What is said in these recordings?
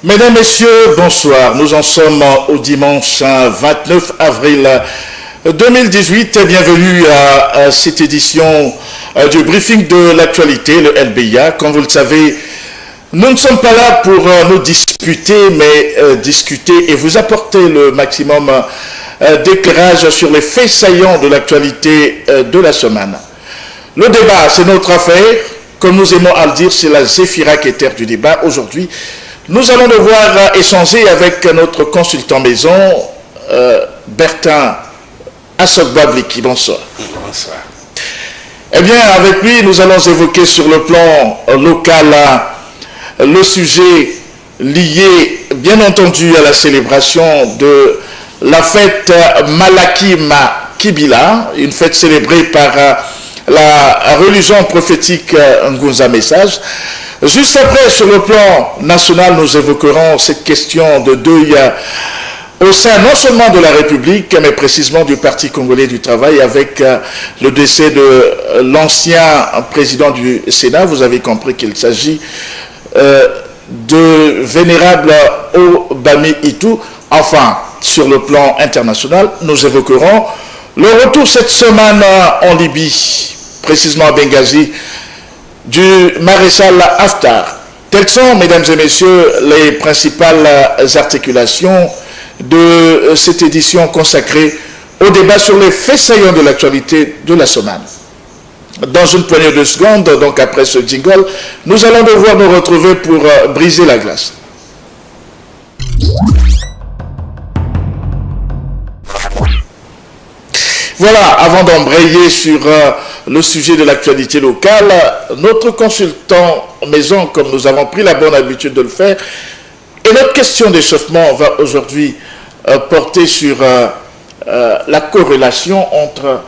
Mesdames, Messieurs, bonsoir. Nous en sommes au dimanche 29 avril 2018. Bienvenue à cette édition du briefing de l'actualité, le LBIA. Comme vous le savez, nous ne sommes pas là pour nous disputer, mais discuter et vous apporter le maximum d'éclairage sur les faits saillants de l'actualité de la semaine. Le débat, c'est notre affaire. Comme nous aimons à le dire, c'est la Zéphira qui est terre du débat. Aujourd'hui, nous allons devoir échanger avec notre consultant maison, Bertin Assogbabliki. Bonsoir. Bonsoir. Eh bien, avec lui, nous allons évoquer sur le plan local le sujet lié, bien entendu, à la célébration de la fête Malakima Kibila, une fête célébrée par la religion prophétique Ngunza Message. Juste après, sur le plan national, nous évoquerons cette question de deuil au sein non seulement de la République, mais précisément du Parti congolais du travail, avec le décès de l'ancien président du Sénat. Vous avez compris qu'il s'agit de vénérable Obami Itou. Enfin, sur le plan international, nous évoquerons le retour cette semaine en Libye, précisément à Benghazi, du maréchal Haftar. Telles sont, mesdames et messieurs, les principales articulations de cette édition consacrée au débat sur les faits saillants de l'actualité de la semaine. Dans une poignée de secondes, donc après ce jingle, nous allons devoir nous retrouver pour briser la glace. Voilà, avant d'embrayer sur le sujet de l'actualité locale, notre consultant maison, comme nous avons pris la bonne habitude de le faire, et notre question d'échauffement va aujourd'hui porter sur la corrélation entre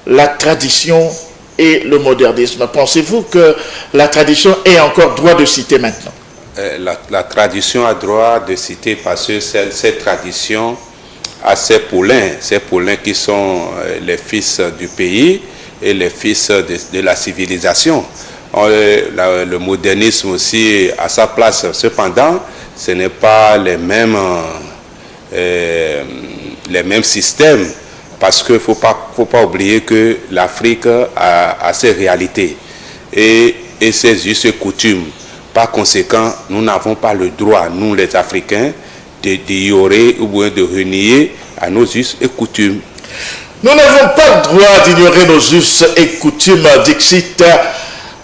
la tradition et le modernisme. Pensez-vous que la tradition ait encore droit de citer maintenant? La tradition a droit de citer parce que cette tradition à ces poulains qui sont les fils du pays et les fils de la civilisation. Le modernisme aussi a sa place. Cependant, ce n'est pas les mêmes systèmes, parce qu'il ne faut pas oublier que l'Afrique a ses réalités et ses us et coutumes. Par conséquent, nous n'avons pas le droit, nous les Africains, d'ignorer ou bien de renier à nos us et coutumes. Nous n'avons pas le droit d'ignorer nos us et coutumes, Dixit.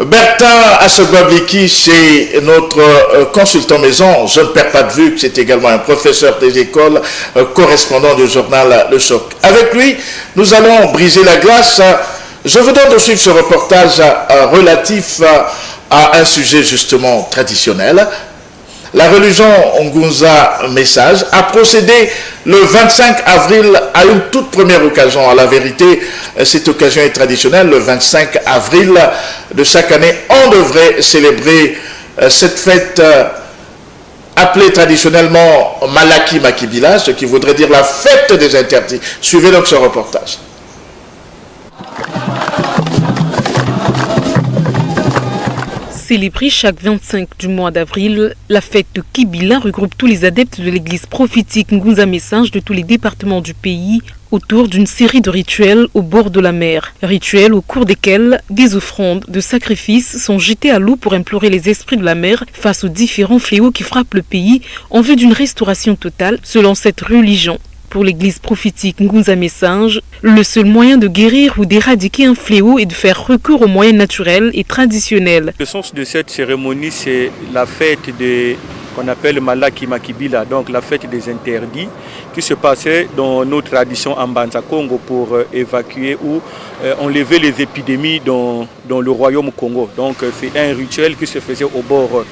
Bertin Assogbabliki, c'est notre consultant maison. Je ne perds pas de vue que c'est également un professeur des écoles, correspondant du journal Le Choc. Avec lui, nous allons briser la glace. Je vous donne de suivre ce reportage relatif à un sujet justement traditionnel. La religion Ngunza Message a procédé le 25 avril à une toute première occasion. À la vérité, cette occasion est traditionnelle. Le 25 avril de chaque année, on devrait célébrer cette fête appelée traditionnellement Malakima Kibila, ce qui voudrait dire la fête des interdits. Suivez donc ce reportage. Célébrée chaque 25 du mois d'avril, la fête de Kibila regroupe tous les adeptes de l'église prophétique Ngunza Message de tous les départements du pays autour d'une série de rituels au bord de la mer. Rituels au cours desquels des offrandes de sacrifices sont jetées à l'eau pour implorer les esprits de la mer face aux différents fléaux qui frappent le pays en vue d'une restauration totale selon cette religion. Pour l'église prophétique Ngunza Message, le seul moyen de guérir ou d'éradiquer un fléau est de faire recours aux moyens naturels et traditionnels. Le sens de cette cérémonie, c'est la fête qu'on appelle Malakima Kibila, donc la fête des interdits, qui se passait dans nos traditions en Banza Congo pour évacuer ou enlever les épidémies dans le royaume Congo. Donc c'est un rituel qui se faisait au bord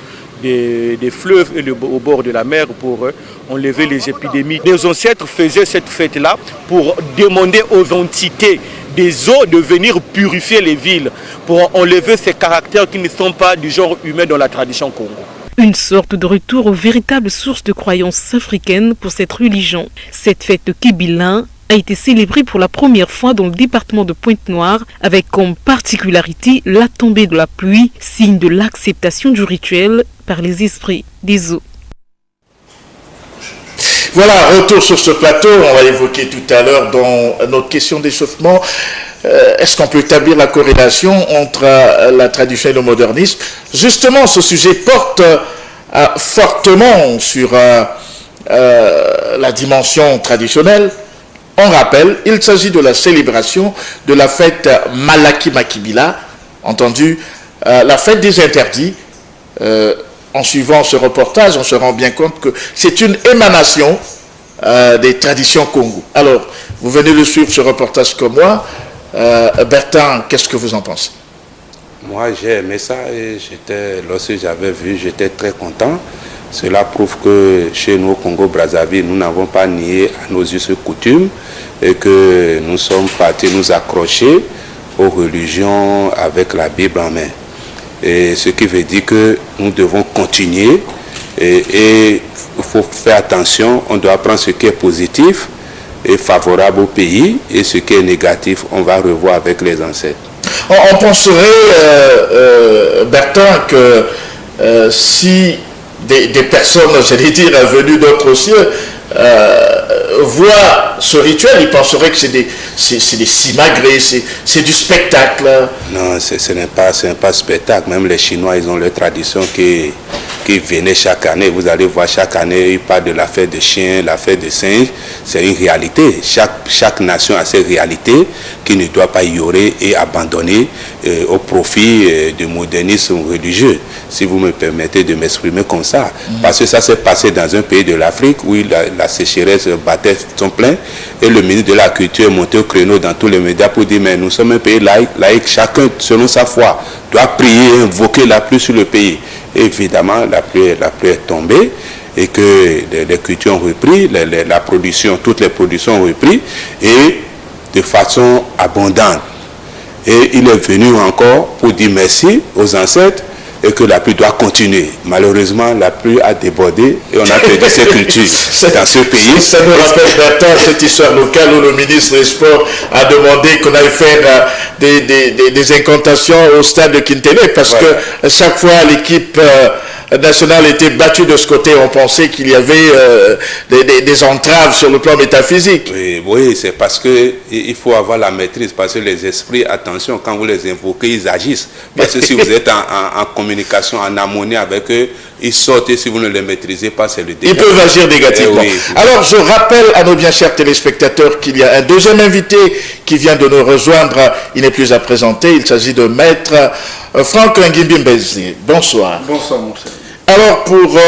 des fleuves et au bord de la mer pour enlever les épidémies. Les ancêtres faisaient cette fête-là pour demander aux entités des eaux de venir purifier les villes, pour enlever ces caractères qui ne sont pas du genre humain dans la tradition Congo. Une sorte de retour aux véritables sources de croyances africaines pour cette religion. Cette fête de Kibila a été célébrée pour la première fois dans le département de Pointe-Noire avec comme particularité la tombée de la pluie, signe de l'acceptation du rituel par les esprits des eaux. Voilà, retour sur ce plateau, on va évoquer tout à l'heure dans notre question d'échauffement. Est-ce qu'on peut établir la corrélation entre la tradition et le modernisme? Justement, ce sujet porte fortement sur la dimension traditionnelle. On rappelle, il s'agit de la célébration de la fête Malaki Makibila, entendu, la fête des interdits. En suivant ce reportage, on se rend bien compte que c'est une émanation des traditions Congo. Alors, vous venez de suivre ce reportage comme moi. Bertin, qu'est-ce que vous en pensez? Moi, j'ai aimé ça et lorsque j'avais vu, j'étais très content. Cela prouve que chez nous, au Congo-Brazzaville, nous n'avons pas nié à nos us et coutumes et que nous sommes partis nous accrocher aux religions avec la Bible en main. Et ce qui veut dire que nous devons continuer et il faut faire attention, on doit prendre ce qui est positif et favorable au pays et ce qui est négatif, on va revoir avec les ancêtres. On penserait, Bertin, que si des personnes, j'allais dire, venues d'autres cieux, voient ce rituel, ils penseraient que c'est des simagrées, c'est du spectacle. Non, ce n'est pas spectacle. Même les Chinois, ils ont leur tradition qui venait chaque année. Vous allez voir, chaque année, ils parlent de la fête des chiens, la fête des singes. C'est une réalité. Chaque nation a ses réalités qui ne doit pas ignorer et abandonner au profit du modernisme religieux. Si vous me permettez de m'exprimer comme ça. Parce que ça s'est passé dans un pays de l'Afrique où la sécheresse battait son plein et le ministre de la Culture est monté au créneau dans tous les médias pour dire mais nous sommes un pays laïque, chacun selon sa foi doit prier, invoquer la pluie sur le pays. Et évidemment, la pluie est tombée et que les cultures ont repris, la production, toutes les productions ont repris et de façon abondante. Et il est venu encore pour dire merci aux ancêtres et que la pluie doit continuer. Malheureusement, la pluie a débordé et on a perdu ces cultures dans ce pays. Ça nous rappelle Bertin, cette histoire locale où le ministre des Sports a demandé qu'on aille faire des incantations au stade de Kintele parce que chaque fois l'équipe nationale était battue de ce côté. On pensait qu'il y avait des entraves sur le plan métaphysique. Oui, c'est parce qu'il faut avoir la maîtrise parce que les esprits, attention, quand vous les invoquez, ils agissent. Parce que si vous êtes en communication, en harmonie avec eux, ils sortent et si vous ne les maîtrisez pas, c'est le dégât. Ils peuvent agir négativement. Alors, je rappelle à nos bien chers téléspectateurs qu'il y a un deuxième invité qui vient de nous rejoindre. Il n'est plus à présenter. Il s'agit de Maître Franck Ngimbi Mbezi. Bonsoir. Bonsoir, mon cher. Alors, pour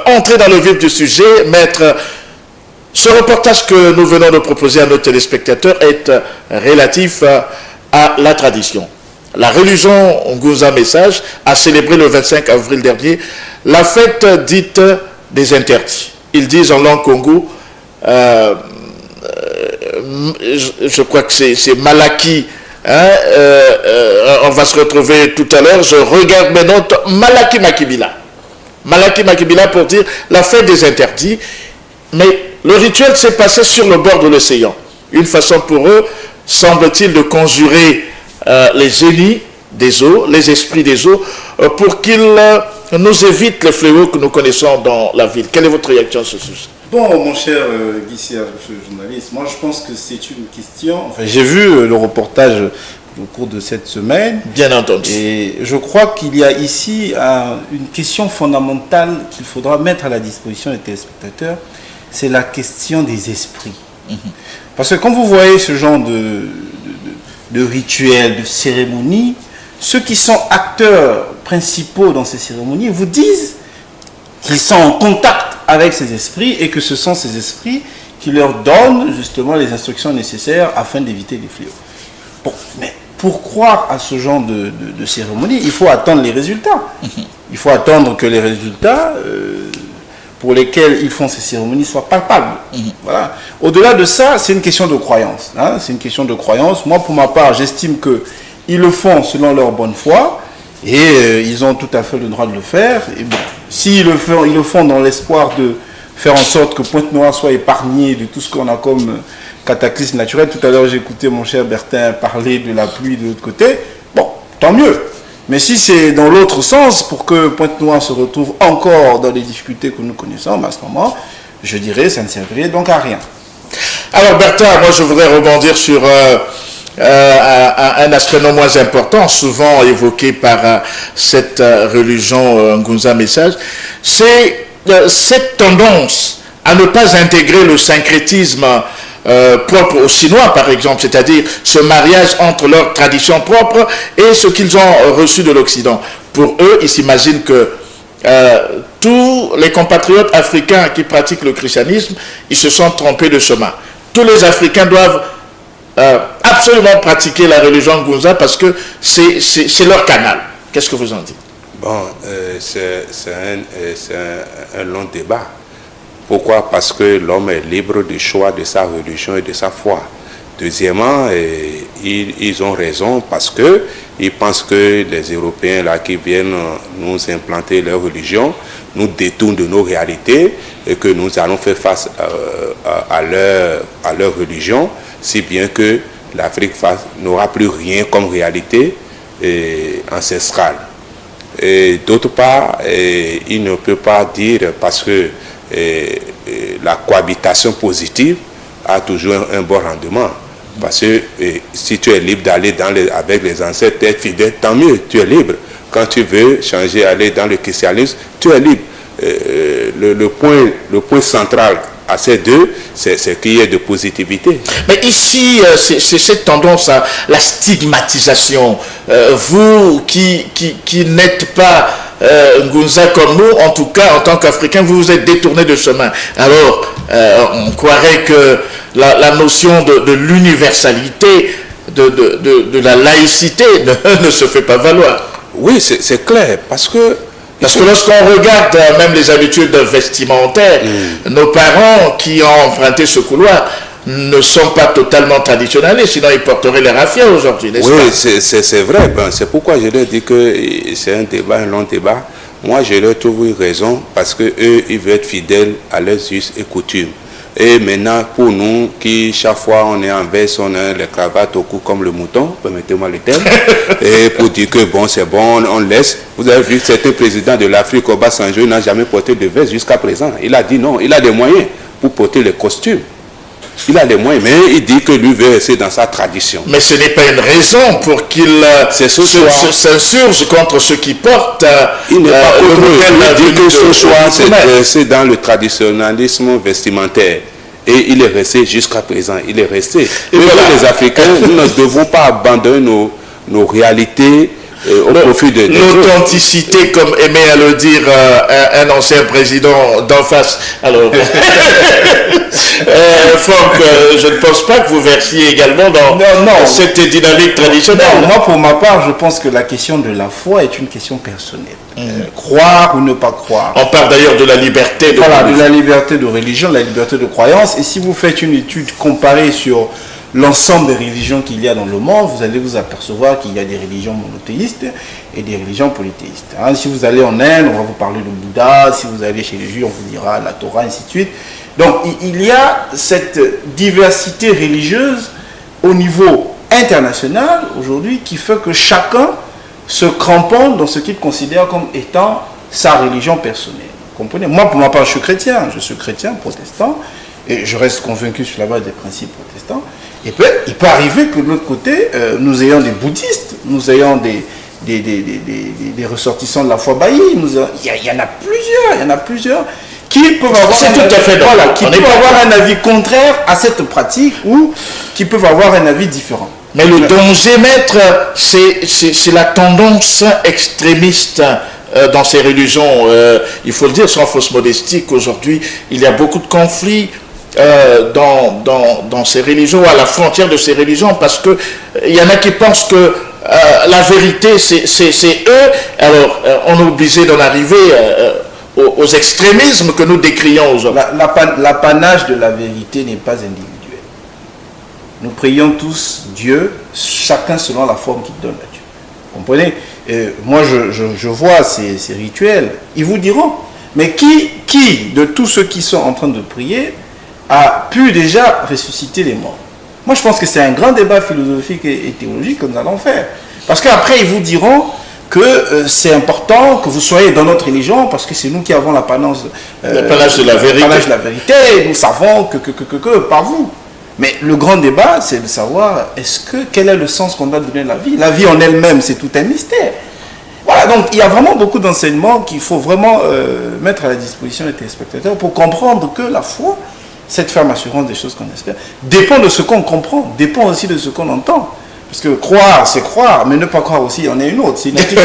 entrer dans le vif du sujet, Maître, ce reportage que nous venons de proposer à nos téléspectateurs est relatif à la tradition. La religion Nguza Message a célébré le 25 avril dernier la fête dite des interdits. Ils disent en langue Congo, je crois que c'est Malaki, on va se retrouver tout à l'heure, je regarde mes notes, Malaki Makibila. Malaki Makibila pour dire la fête des interdits, mais le rituel s'est passé sur le bord de l'océan. Une façon pour eux, semble-t-il, de conjurer les génies des eaux, les esprits des eaux, pour qu'ils nous évitent les fléaux que nous connaissons dans la ville. Quelle est votre réaction sur ce sujet? Bon, mon cher Guy, monsieur le journaliste, moi je pense que c'est une question... Enfin, j'ai vu le reportage au cours de cette semaine. Bien entendu. Et je crois qu'il y a ici une question fondamentale qu'il faudra mettre à la disposition des téléspectateurs, c'est la question des esprits. Parce que quand vous voyez ce genre de rituels, de cérémonies, ceux qui sont acteurs principaux dans ces cérémonies vous disent qu'ils sont en contact avec ces esprits et que ce sont ces esprits qui leur donnent justement les instructions nécessaires afin d'éviter les fléaux. Bon, mais pour croire à ce genre de cérémonie, il faut attendre les résultats. Il faut attendre que les résultats pour lesquels ils font ces cérémonies soient palpables. Voilà. Au-delà de ça, c'est une question de croyance. Hein, c'est une question de croyance. Moi, pour ma part, j'estime qu'ils le font selon leur bonne foi et ils ont tout à fait le droit de le faire. Et bon, s'ils le font dans l'espoir de faire en sorte que Pointe-Noire soit épargnée de tout ce qu'on a comme cataclysme naturel. Tout à l'heure, j'ai écouté mon cher Bertin parler de la pluie de l'autre côté. Bon, tant mieux. Mais si c'est dans l'autre sens, pour que Pointe-Noire se retrouve encore dans les difficultés que nous connaissons, à ce moment, je dirais, ça ne servirait donc à rien. Alors Bertrand, moi je voudrais rebondir sur un aspect non moins important, souvent évoqué par cette religion Ngunza Message, c'est cette tendance à ne pas intégrer le syncrétisme propre aux Chinois, par exemple, c'est-à-dire ce mariage entre leurs traditions propres et ce qu'ils ont reçu de l'Occident. Pour eux, ils s'imaginent que tous les compatriotes africains qui pratiquent le christianisme, ils se sont trompés de chemin. Tous les Africains doivent absolument pratiquer la religion Ngunza parce que c'est leur canal. Qu'est-ce que vous en dites? Bon, c'est un long débat. Pourquoi? Parce que l'homme est libre du choix de sa religion et de sa foi. Deuxièmement, ils ont raison parce que ils pensent que les Européens là qui viennent nous implanter leur religion nous détournent de nos réalités et que nous allons faire face à leur religion, si bien que l'Afrique n'aura plus rien comme réalité ancestrale. Et d'autre part, il ne peut pas dire parce que la cohabitation positive a toujours un bon rendement. Parce que si tu es libre d'aller avec les ancêtres, être fidèle, tant mieux, tu es libre. Quand tu veux changer, aller dans le christianisme, tu es libre. Le point central à ces deux, c'est qu'il y ait de positivité. Mais ici, c'est cette tendance à la stigmatisation. Vous qui n'êtes pas Ngunza comme nous, en tout cas, en tant qu'Africains, vous vous êtes détourné de chemin. Alors, on croirait que la notion de l'universalité, de la laïcité ne se fait pas valoir. Oui, c'est clair, parce que lorsqu'on regarde même les habitudes vestimentaires, nos parents qui ont emprunté ce couloir ne sont pas totalement traditionnalistes, sinon ils porteraient les raffias aujourd'hui, n'est-ce pas? Oui, c'est vrai. Ben, c'est pourquoi je leur dis que c'est un long débat. Moi, je leur trouve raison parce qu'eux, ils veulent être fidèles à leurs us et coutumes. Et maintenant, pour nous, qui chaque fois on est en veste, on a les cravates au cou comme le mouton, permettez-moi le terme, et pour dire que bon, c'est bon, on laisse. Vous avez vu, certains présidents de l'Afrique, Obasanjo, n'a jamais porté de veste jusqu'à présent. Il a dit non, il a des moyens pour porter les costumes. Il a les moyens, mais il dit que lui veut rester dans sa tradition. Mais ce n'est pas une raison pour qu'il s'insurge contre ceux qui portent. Il n'est pas contre eux. Il dit que ce choix, c'est de rester dans le traditionnalisme vestimentaire. Et il est resté jusqu'à présent. Il est resté. Et voilà. Les Africains, nous ne devons pas abandonner nos réalités au profit de l'authenticité, comme aimait à le dire un ancien président d'en face. Alors, Franck, je ne pense pas que vous versiez également dans cette dynamique traditionnelle. Non, moi, pour ma part, je pense que la question de la foi est une question personnelle. Croire ou ne pas croire. On parle d'ailleurs de la liberté de religion. De la liberté de religion, de la liberté de croyance. Et si vous faites une étude comparée sur l'ensemble des religions qu'il y a dans le monde, vous allez vous apercevoir qu'il y a des religions monothéistes et des religions polythéistes. Si vous allez en Inde, on va vous parler de Bouddha. Si vous allez chez les Juifs, on vous dira la Torah, ainsi de suite. Donc, il y a cette diversité religieuse au niveau international aujourd'hui qui fait que chacun se cramponne dans ce qu'il considère comme étant sa religion personnelle. Vous comprenez? Moi, pour ma part, je suis chrétien protestant, et je reste convaincu sur la base des principes protestants. Et puis, il peut arriver que de l'autre côté, nous ayons des bouddhistes, nous ayons des ressortissants de la foi baïe, il y en a plusieurs qui peuvent avoir un avis contraire à cette pratique ou qui peuvent avoir un avis différent. Mais le danger, maître, c'est la tendance extrémiste dans ces religions. Il faut le dire sans fausse modestie qu'aujourd'hui, il y a beaucoup de conflits dans ces religions, à la frontière de ces religions, parce que il y en a qui pensent que la vérité, c'est eux. Alors, on est obligé d'en arriver aux extrémismes que nous décrions aujourd'hui. L'apanage de la vérité n'est pas individuel. Nous prions tous Dieu, chacun selon la forme qu'il donne à Dieu. Vous comprenez? Moi, je vois ces rituels. Ils vous diront, mais qui de tous ceux qui sont en train de prier a pu déjà ressusciter les morts? Moi, je pense que c'est un grand débat philosophique et théologique que nous allons faire. Parce qu'après, ils vous diront, que c'est important que vous soyez dans notre religion parce que c'est nous qui avons l'apanage de la vérité. Nous savons que par vous. Mais le grand débat, c'est de savoir quel est le sens qu'on doit donner à la vie. La vie en elle-même, c'est tout un mystère. Voilà, donc il y a vraiment beaucoup d'enseignements qu'il faut vraiment mettre à la disposition des téléspectateurs pour comprendre que la foi, cette ferme assurance des choses qu'on espère, dépend de ce qu'on comprend, dépend aussi de ce qu'on entend. Parce que croire, c'est croire, mais ne pas croire aussi, il y en a une autre, c'est une attitude.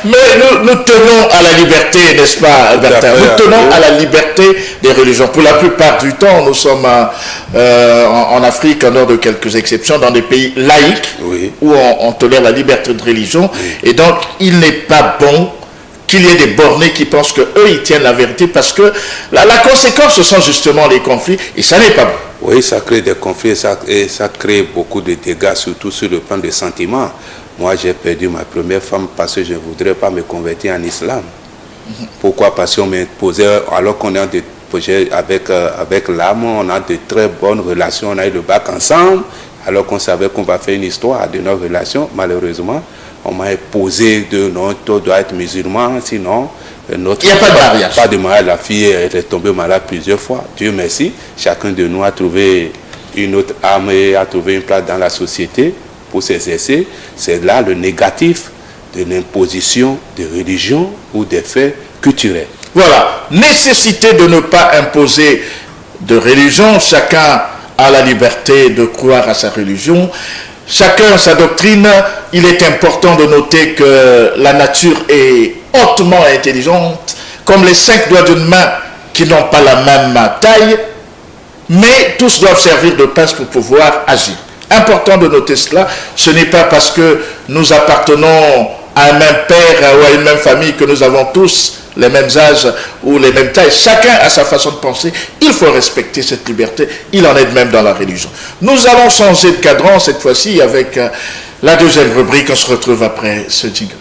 Mais nous tenons à la liberté, n'est-ce pas, Bertin? Nous tenons à la liberté des religions. Pour la plupart du temps, nous sommes en Afrique, en dehors de quelques exceptions, dans des pays laïques, où on tolère la liberté de religion. Et donc, il n'est pas bon qu'il y ait des bornés qui pensent qu'eux, ils tiennent la vérité, parce que la conséquence, ce sont justement les conflits, et ça n'est pas bon. Oui, ça crée des conflits et ça crée beaucoup de dégâts, surtout sur le plan des sentiments. Moi, j'ai perdu ma première femme parce que je ne voudrais pas me convertir en islam. Pourquoi? Parce qu'on m'imposait, alors qu'on est en des projets avec l'âme, on a de très bonnes relations, on a eu le bac ensemble, alors qu'on savait qu'on va faire une histoire de nos relations. Malheureusement, on m'a imposé de non, tu dois être musulman, sinon... Il n'y a pas de mariage. Pas de mariage. La fille elle est tombée malade plusieurs fois. Dieu merci. Chacun de nous a trouvé une autre âme et a trouvé une place dans la société pour s'exercer. C'est là le négatif de l'imposition de religion ou des faits culturels. Voilà. Nécessité de ne pas imposer de religion. Chacun a la liberté de croire à sa religion. Chacun sa doctrine. Il est important de noter que la nature est hautement intelligente, comme les 5 doigts d'une main qui n'ont pas la même taille, mais tous doivent servir de pince pour pouvoir agir. Important de noter cela, ce n'est pas parce que nous appartenons à un même père ou à une même famille que nous avons tous les mêmes âges ou les mêmes tailles. Chacun a sa façon de penser. Il faut respecter cette liberté. Il en est de même dans la religion. Nous allons changer de cadran cette fois-ci avec la deuxième rubrique. On se retrouve après ce jingle.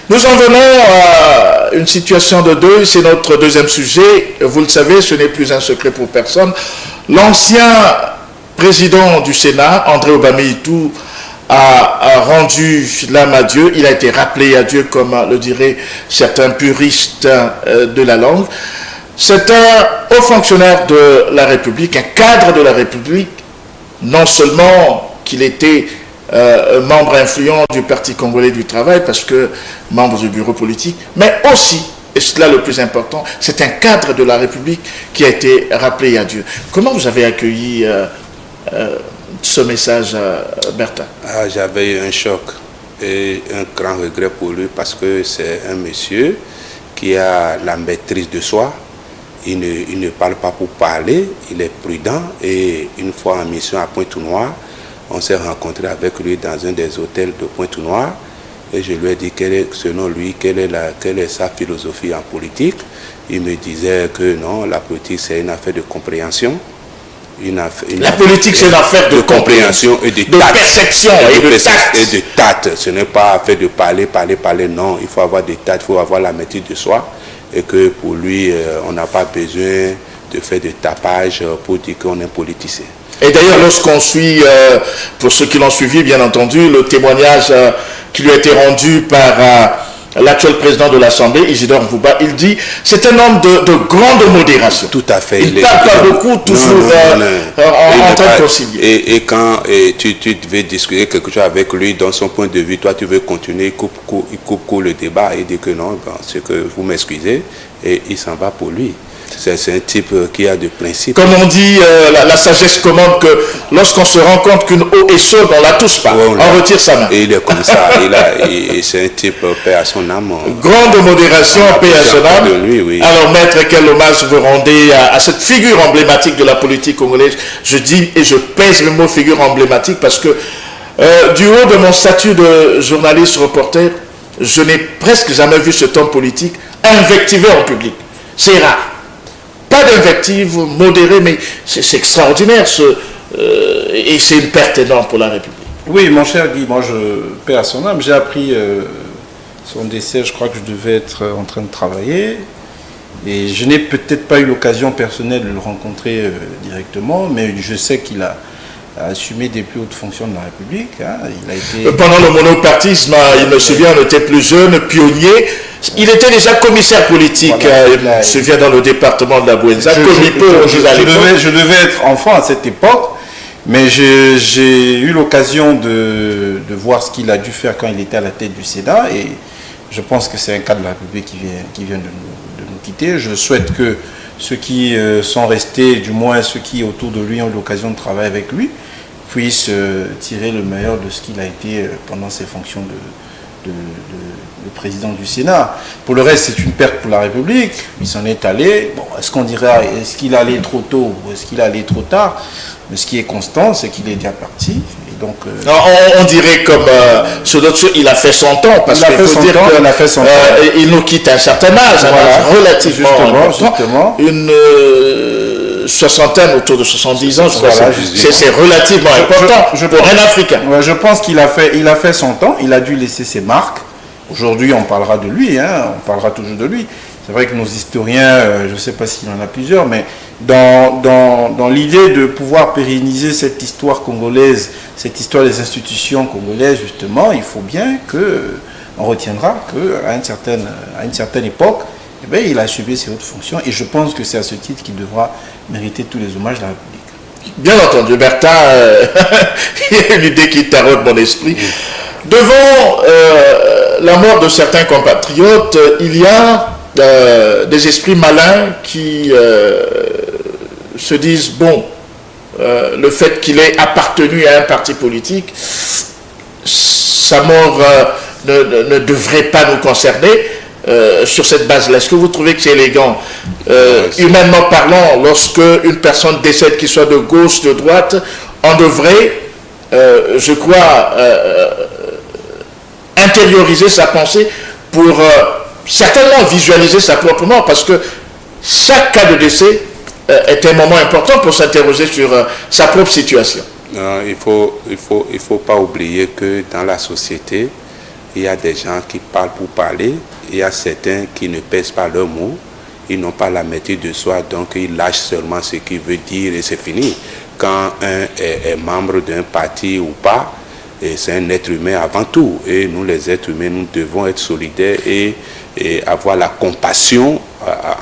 Nous en venons à une situation de deuil, c'est notre deuxième sujet. Vous le savez, ce n'est plus un secret pour personne. L'ancien président du Sénat, André Obameytou, a rendu l'âme à Dieu. Il a été rappelé à Dieu, comme le diraient certains puristes de la langue. C'est un haut fonctionnaire de la République, un cadre de la République, non seulement qu'il était membre influent du Parti congolais du travail, parce que membre du bureau politique, mais aussi, et c'est là le plus important, c'est un cadre de la République qui a été rappelé à Dieu. Comment vous avez accueilli ce message, Bertin? J'avais eu un choc et un grand regret pour lui, parce que c'est un monsieur qui a la maîtrise de soi. Il ne parle pas pour parler, il est prudent, et une fois en mission à Pointe-Noire, on s'est rencontré avec lui dans un des hôtels de Pointe-Noire et je lui ai dit selon lui quelle est sa philosophie en politique. Il me disait que non, la politique c'est une affaire de compréhension. La politique c'est une affaire de compréhension et de perception et de tact. Ce n'est pas affaire de parler, non. Il faut avoir des tact, il faut avoir la maîtrise de soi et que pour lui, on n'a pas besoin de faire de tapage pour dire qu'on est politicien. Et d'ailleurs, lorsqu'on suit, pour ceux qui l'ont suivi, bien entendu, le témoignage qui lui a été rendu par l'actuel président de l'Assemblée, Isidore Mvouba, il dit c'est un homme de grande modération. Tout à fait. Il ne parle pas beaucoup, toujours en train de concilier. Et quand tu veux discuter quelque chose avec lui, dans son point de vue, toi tu veux continuer, il coupe le débat et dit que non, c'est que vous m'excusez, et il s'en va pour lui. C'est un type qui a des principes. Comme on dit, la sagesse commande que lorsqu'on se rend compte qu'une eau est chaude, on ne la touche pas, on retire sa main. Et il est comme ça, c'est un type paix à son âme. Grande modération, paix à son âme. Oui. Alors maître, quel hommage vous rendez à cette figure emblématique de la politique congolaise? Je dis et je pèse le mot figure emblématique parce que du haut de mon statut de journaliste reporter, je n'ai presque jamais vu cet homme politique invectiver en public. C'est rare. Pas d'invective modérée, mais c'est extraordinaire et c'est une perte énorme pour la République. Oui, mon cher Guy, moi je paie à son âme. J'ai appris son décès, je crois que je devais être en train de travailler. Et je n'ai peut-être pas eu l'occasion personnelle de le rencontrer directement, mais je sais qu'il a assumé des plus hautes fonctions de la République. Hein. Il a été... Pendant le monopartisme, il me souvient, on était plus jeune, pionnier. Il était déjà commissaire politique, voilà, je me souviens, dans le département de la Bouenza. Je devais être enfant à cette époque, mais j'ai eu l'occasion de voir ce qu'il a dû faire quand il était à la tête du Sénat, et je pense que c'est un cas de la République qui vient de nous quitter. Je souhaite que ceux qui sont restés, du moins ceux qui autour de lui ont eu l'occasion de travailler avec lui, puissent tirer le meilleur de ce qu'il a été pendant ses fonctions de président du Sénat. Pour le reste, c'est une perte pour la République. Il s'en est allé. Bon, est-ce qu'on dirait, est-ce qu'il allait trop tôt ou est-ce qu'il allait trop tard? Mais ce qui est constant, c'est qu'il est déjà parti. Et donc, on dirait comme sur d'autres choses, il a fait son temps, parce qu'il faut dire qu'il nous quitte à un certain âge, voilà, relativement justement. Une soixantaine, autour de 70 ans, je crois. Voilà, c'est relativement important pour un Africain. Ouais, je pense qu'il a fait son temps, il a dû laisser ses marques. Aujourd'hui, on parlera de lui, hein, on parlera toujours de lui. C'est vrai que nos historiens, je ne sais pas s'il y en a plusieurs, mais dans l'idée de pouvoir pérenniser cette histoire congolaise, cette histoire des institutions congolaises, justement, il faut bien qu'on retiendra qu'à une certaine époque, eh bien, il a assumé ses hautes fonctions, et je pense que c'est à ce titre qu'il devra mériter tous les hommages de la République. Bien entendu, Bertin, il y a une idée qui taraude mon esprit. Devant la mort de certains compatriotes, il y a des esprits malins qui se disent, bon, le fait qu'il ait appartenu à un parti politique, sa mort ne devrait pas nous concerner. Sur cette base-là, est-ce que vous trouvez que c'est élégant, humainement parlant, lorsque une personne décède, qu'il soit de gauche, de droite, on devrait, je crois, intérioriser sa pensée pour certainement visualiser sa propre mort, parce que chaque cas de décès est un moment important pour s'interroger sur sa propre situation. Non, il faut pas oublier que dans la société, il y a des gens qui parlent pour parler, il y a certains qui ne pèsent pas leurs mots, ils n'ont pas la maîtrise de soi, donc ils lâchent seulement ce qu'ils veulent dire et c'est fini. Quand un est membre d'un parti ou pas, c'est un être humain avant tout. Et nous, les êtres humains, nous devons être solidaires et avoir la compassion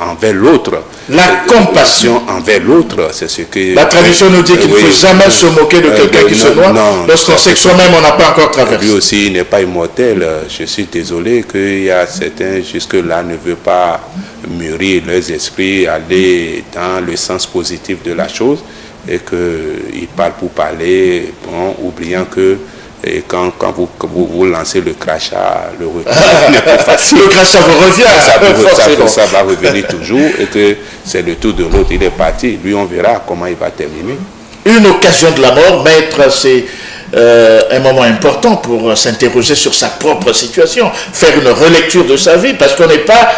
envers l'autre. La compassion envers l'autre, c'est ce que... La tradition nous dit qu'il ne faut jamais se moquer de quelqu'un qui se noie lorsqu'on sait que soi-même on n'a pas encore traversé. Lui aussi, il n'est pas immortel. Je suis désolé qu'il y a certains jusque-là ne veulent pas mûrir leurs esprits, aller dans le sens positif de la chose et qu'ils parlent pour parler, bon, oubliant que et quand vous lancez le crachat, le retour n'est pas facile. Le crachat vous revient. Ça va revenir toujours et que c'est le tour de l'autre. Il est parti. Lui, on verra comment il va terminer. Une occasion de la mort, maître, c'est un moment important pour s'interroger sur sa propre situation, faire une relecture de sa vie, parce qu'on n'est pas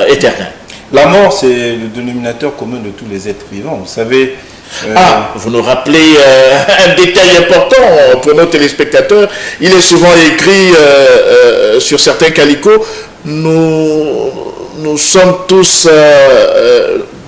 éternel. La mort, c'est le dénominateur commun de tous les êtres vivants. Vous savez... vous nous rappelez un détail important pour nos téléspectateurs. Il est souvent écrit sur certains calicots, nous sommes tous...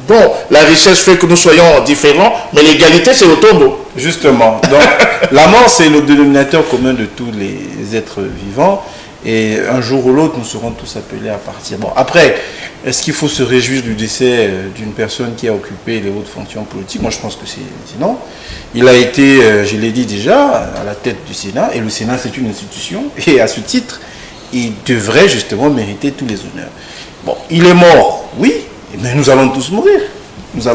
bon, la richesse fait que nous soyons différents, mais l'égalité, c'est le tombeau. Justement. Donc, la mort, c'est le dénominateur commun de tous les êtres vivants. Et un jour ou l'autre, nous serons tous appelés à partir. Bon, après, est-ce qu'il faut se réjouir du décès d'une personne qui a occupé les hautes fonctions politiques? Moi, je pense que c'est non. Il a été, je l'ai dit déjà, à la tête du Sénat. Et le Sénat, c'est une institution. Et à ce titre, il devrait justement mériter tous les honneurs. Bon, il est mort, oui, mais nous allons tous mourir.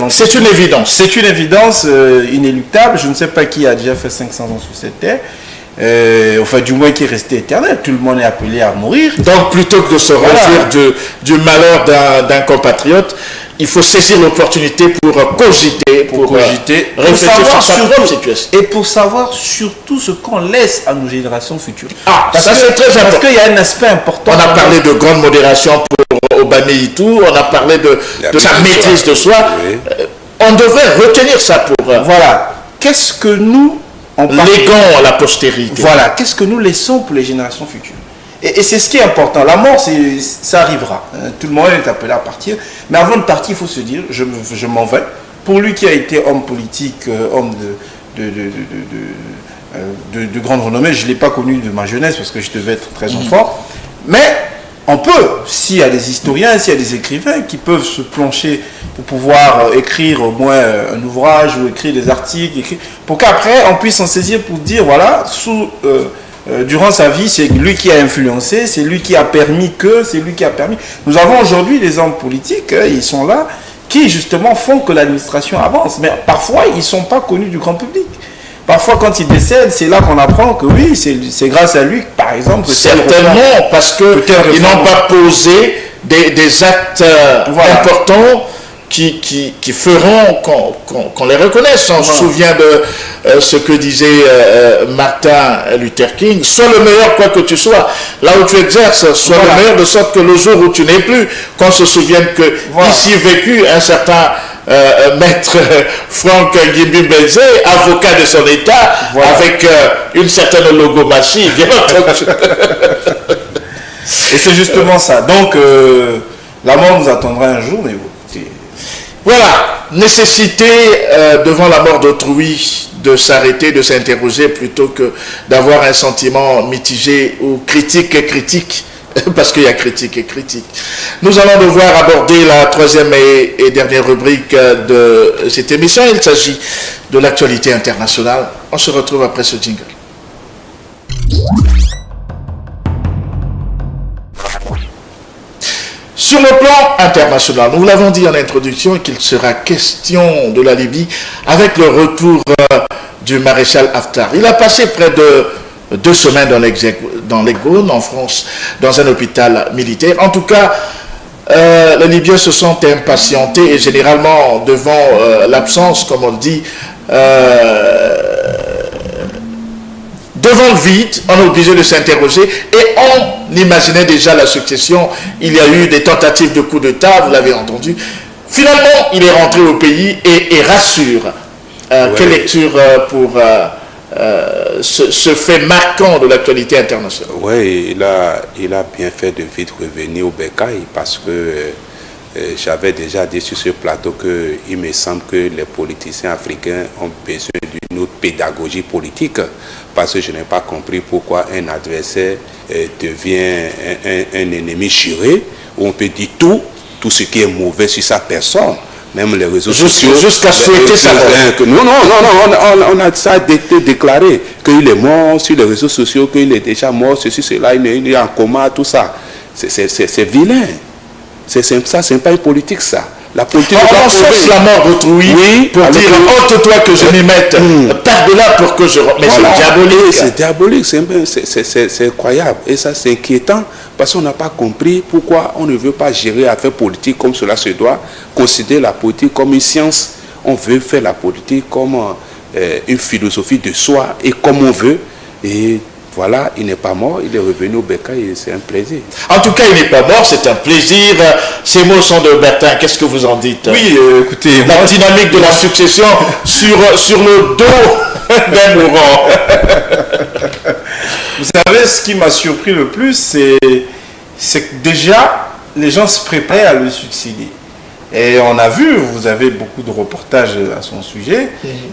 C'est une évidence. C'est une évidence inéluctable. Je ne sais pas qui a déjà fait 500 ans sur cette terre. Enfin, du moins qui est resté éternel. Tout le monde est appelé à mourir. Donc, plutôt que de se réjouir du malheur d'un compatriote, il faut saisir l'opportunité pour cogiter, pour réfléchir sur sa propre situation. Et pour savoir surtout ce qu'on laisse à nos générations futures. Ça c'est très important. Parce qu'il y a un aspect important. On a parlé de grande modération pour Obama Itou, on a parlé de sa maîtrise de soi. Oui. On devrait retenir ça pour... Voilà. Qu'est-ce que nous... léguons à la postérité. Voilà, qu'est-ce que nous laissons pour les générations futures? Et c'est ce qui est important. La mort, ça arrivera. Tout le monde est appelé à partir. Mais avant de partir, il faut se dire, je m'en vais. Pour lui qui a été homme politique, homme de grande renommée, je ne l'ai pas connu de ma jeunesse parce que je devais être très enfant. Mais on peut, s'il y a des historiens, s'il y a des écrivains qui peuvent se plancher pour pouvoir écrire au moins un ouvrage ou écrire des articles, pour qu'après on puisse en saisir pour dire, voilà, durant sa vie, c'est lui qui a influencé, c'est lui qui a permis que, c'est lui qui a permis. Nous avons aujourd'hui des hommes politiques, ils sont là, qui justement font que l'administration avance. Mais parfois, ils ne sont pas connus du grand public. Parfois, quand ils décèdent, c'est là qu'on apprend que oui, c'est grâce à lui, par exemple. Certainement, parce qu'ils n'ont pas posé des actes importants qui feront qu'on les reconnaisse. On se souvient de ce que disait Martin Luther King: sois le meilleur quoi que tu sois, là où tu exerces, sois le meilleur de sorte que le jour où tu n'es plus, qu'on se souvienne que ici vécut un certain maître Frank Ngimbi-Mbeze, avocat de son état, avec une certaine logomachie. Et c'est justement ça. Donc la mort nous attendra un jour, mais voilà, nécessité devant la mort d'autrui de s'arrêter, de s'interroger plutôt que d'avoir un sentiment mitigé ou critique, parce qu'il y a critique et critique. Nous allons devoir aborder la troisième et dernière rubrique de cette émission. Il s'agit de l'actualité internationale. On se retrouve après ce jingle. Sur le plan international, nous l'avons dit en introduction qu'il sera question de la Libye avec le retour du maréchal Haftar. Il a passé près de 2 semaines dans l'Hexagone, en France, dans un hôpital militaire. En tout cas, les Libyens se sont impatientés et généralement devant l'absence, comme on le dit, devant le vide, on est obligé de s'interroger et on imaginait déjà la succession. Il y a eu des tentatives de coup d'État, vous l'avez entendu. Finalement, il est rentré au pays et rassure. Quelle lecture pour ce fait marquant de l'actualité internationale? Oui, il a bien fait de vite revenir au Bécaye parce que j'avais déjà dit sur ce plateau qu'il me semble que les politiciens africains ont besoin d'une autre pédagogie politique parce que je n'ai pas compris pourquoi un adversaire devient un ennemi juré où on peut dire tout ce qui est mauvais sur sa personne. Même les réseaux sociaux. Jusqu'à souhaiter ça. Non, on a ça été déclaré qu'il est mort sur les réseaux sociaux, qu'il est déjà mort, ceci, cela, il est en coma, tout ça. C'est vilain. C'est pas une politique, ça. La politique on cherche la mort d'autrui pour dire honte-toi que je m'y mette, par-delà pour que je... Mais c'est diabolique. C'est diabolique, c'est incroyable. Et ça, c'est inquiétant parce qu'on n'a pas compris pourquoi on ne veut pas gérer affaires politiques comme cela se doit, considérer la politique comme une science. On veut faire la politique comme une philosophie de soi et comme on veut. Et voilà, il n'est pas mort, il est revenu au Bécaye et c'est un plaisir. En tout cas, il n'est pas mort, c'est un plaisir. Ces mots sont de Bertin, qu'est-ce que vous en dites? Oui, écoutez... La dynamique de la succession sur le dos d'un mourant. Vous savez, ce qui m'a surpris le plus, c'est que déjà, les gens se préparaient à le succéder. Et on a vu, vous avez beaucoup de reportages à son sujet,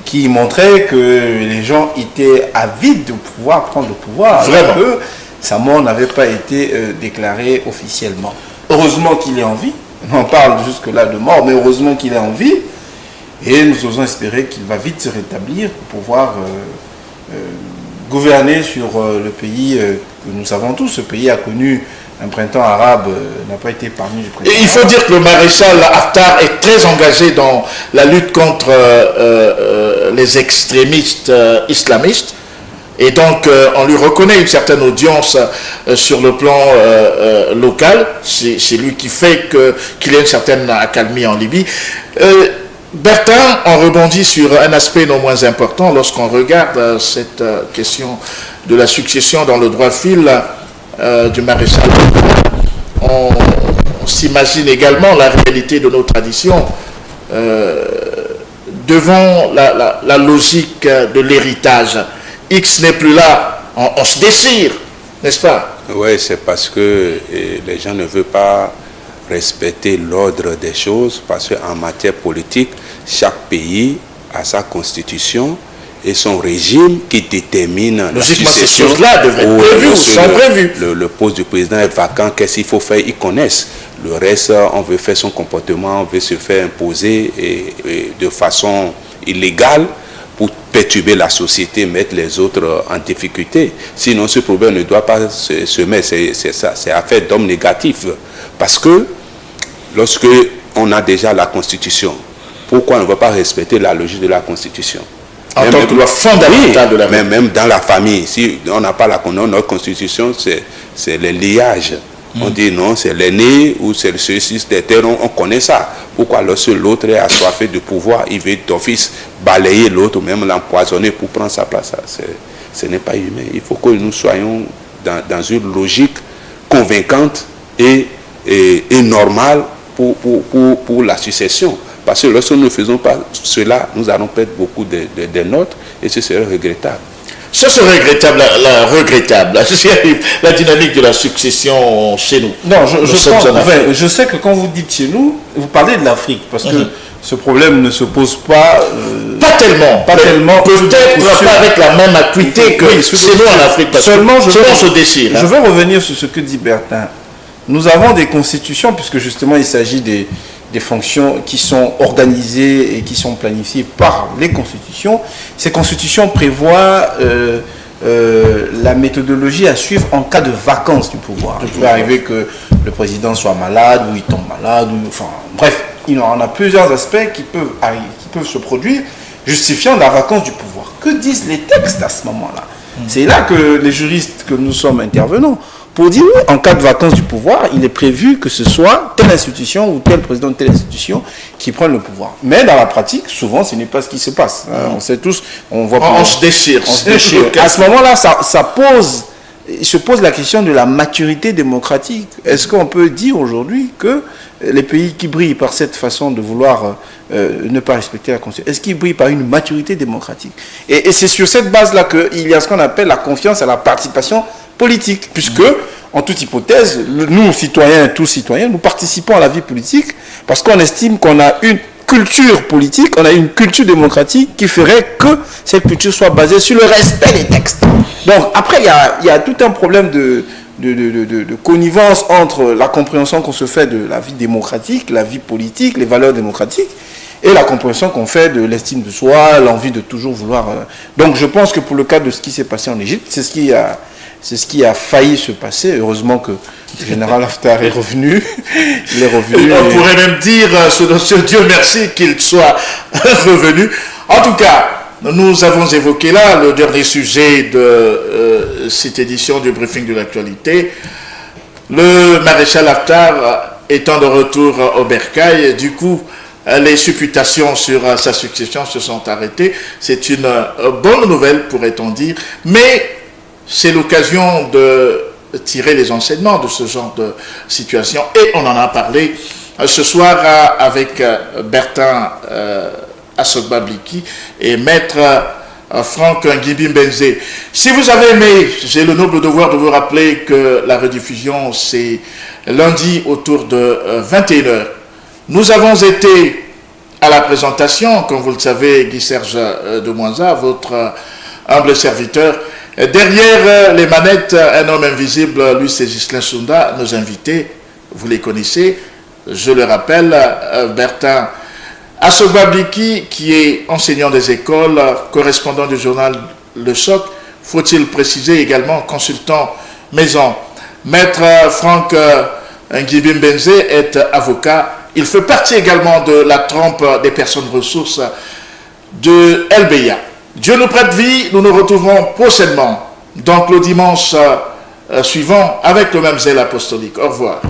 qui montraient que les gens étaient avides de pouvoir prendre le pouvoir. Vraiment. Alors que sa mort n'avait pas été déclarée officiellement. Heureusement qu'il est en vie. On parle jusque-là de mort, mais heureusement qu'il est en vie. Et nous osons espérer qu'il va vite se rétablir pour pouvoir gouverner sur le pays que nous savons tous. Ce pays a connu un printemps arabe, n'a pas été parmi les présidents. Et il faut dire que le maréchal Haftar est très engagé dans la lutte contre les extrémistes islamistes. Et donc, on lui reconnaît une certaine audience sur le plan local. C'est lui qui fait qu'il y a une certaine accalmie en Libye. Bertin, on rebondit sur un aspect non moins important lorsqu'on regarde cette question de la succession dans le droit fil du maréchal. On s'imagine également la réalité de nos traditions devant la logique de l'héritage. X n'est plus là, on se déchire, n'est-ce pas? Oui, c'est parce que les gens ne veulent pas respecter l'ordre des choses, parce qu'en matière politique, chaque pays a sa constitution et son régime qui détermine la logiquement, succession. ces choses-là devraient être prévues ou sont prévues. Le poste du président est vacant, qu'est-ce qu'il faut faire? Ils connaissent. Le reste, on veut faire son comportement, on veut se faire imposer et de façon illégale pour perturber la société, mettre les autres en difficulté. Sinon, ce problème ne doit pas se mettre. C'est affaire d'hommes négatifs. Parce que lorsque on a déjà la Constitution, pourquoi on ne va pas respecter la logique de la Constitution? En tant que loi fondamentale de la vie. Même dans la famille, si on n'a pas notre Constitution, c'est le liage. On dit non, c'est l'aîné ou c'est le ceci, on connaît ça. Pourquoi lorsque l'autre est assoiffé de pouvoir, il veut d'office balayer l'autre ou même l'empoisonner pour prendre sa place? Ce n'est pas humain. Il faut que nous soyons dans une logique convaincante et normale pour la succession. Parce que lorsque nous ne faisons pas cela, nous allons perdre beaucoup de nôtres et ce serait regrettable. Ce serait regrettable, la dynamique de la succession chez nous. Non, je sais que quand vous dites chez nous, vous parlez de l'Afrique, parce que ce problème ne se pose pas... pas tellement. Peut-être pas avec la même acuité que chez nous en Afrique. Seulement, se déchire. Je veux revenir sur ce que dit Bertin. Nous avons des constitutions, puisque justement il s'agit des fonctions qui sont organisées et qui sont planifiées par les constitutions. Ces constitutions prévoient la méthodologie à suivre en cas de vacance du pouvoir. Il peut arriver que le président soit malade ou il tombe malade. Bref, il y en a plusieurs aspects qui peuvent se produire justifiant la vacance du pouvoir. Que disent les textes à ce moment-là? C'est là que les juristes que nous sommes intervenons pour dire oui, en cas de vacance du pouvoir, il est prévu que ce soit telle institution ou tel président de telle institution qui prenne le pouvoir. Mais dans la pratique, souvent, ce n'est pas ce qui se passe. On sait tous, on voit... On se déchire. À ce moment-là, se pose la question de la maturité démocratique. Est-ce qu'on peut dire aujourd'hui que les pays qui brillent par cette façon de vouloir ne pas respecter la Constitution, est-ce qu'ils brillent par une maturité démocratique? Et c'est sur cette base-là qu'il y a ce qu'on appelle la confiance à la participation politique, puisque, en toute hypothèse, nous, citoyens, tous citoyens, nous participons à la vie politique parce qu'on estime qu'on a une culture politique, on a une culture démocratique qui ferait que cette culture soit basée sur le respect des textes. Donc, après, il y a tout un problème de connivence entre la compréhension qu'on se fait de la vie démocratique, la vie politique, les valeurs démocratiques, et la compréhension qu'on fait de l'estime de soi, l'envie de toujours vouloir... Donc, je pense que pour le cas de ce qui s'est passé en Égypte, c'est ce qui a failli se passer. Heureusement que le général Haftar est revenu. Il est revenu. On pourrait même dire, sur Dieu merci qu'il soit revenu. En tout cas, nous avons évoqué là le dernier sujet de cette édition du briefing de l'actualité. Le maréchal Haftar étant de retour au Bercail, du coup, les supputations sur sa succession se sont arrêtées. C'est une bonne nouvelle, pourrait-on dire. Mais c'est l'occasion de tirer les enseignements de ce genre de situation. Et on en a parlé ce soir avec Bertin Asogba-Bliki et maître Franck Ngimbi Mbenzé. Si vous avez aimé, j'ai le noble devoir de vous rappeler que la rediffusion, c'est lundi autour de 21h. Nous avons été à la présentation, comme vous le savez, Guy-Serge de Mouanza, votre humble serviteur. Derrière les manettes, un homme invisible, lui c'est Ghislain Sounda, nos invités, vous les connaissez, je le rappelle, Bertin Asogba-Bliki, qui est enseignant des écoles, correspondant du journal Le Choc, faut-il préciser également consultant maison. Maître Franck Ngimbi Mbenzé est avocat, il fait partie également de la trempe des personnes ressources de LBA. Dieu nous prête vie, nous nous retrouverons prochainement, donc le dimanche suivant, avec le même zèle apostolique. Au revoir.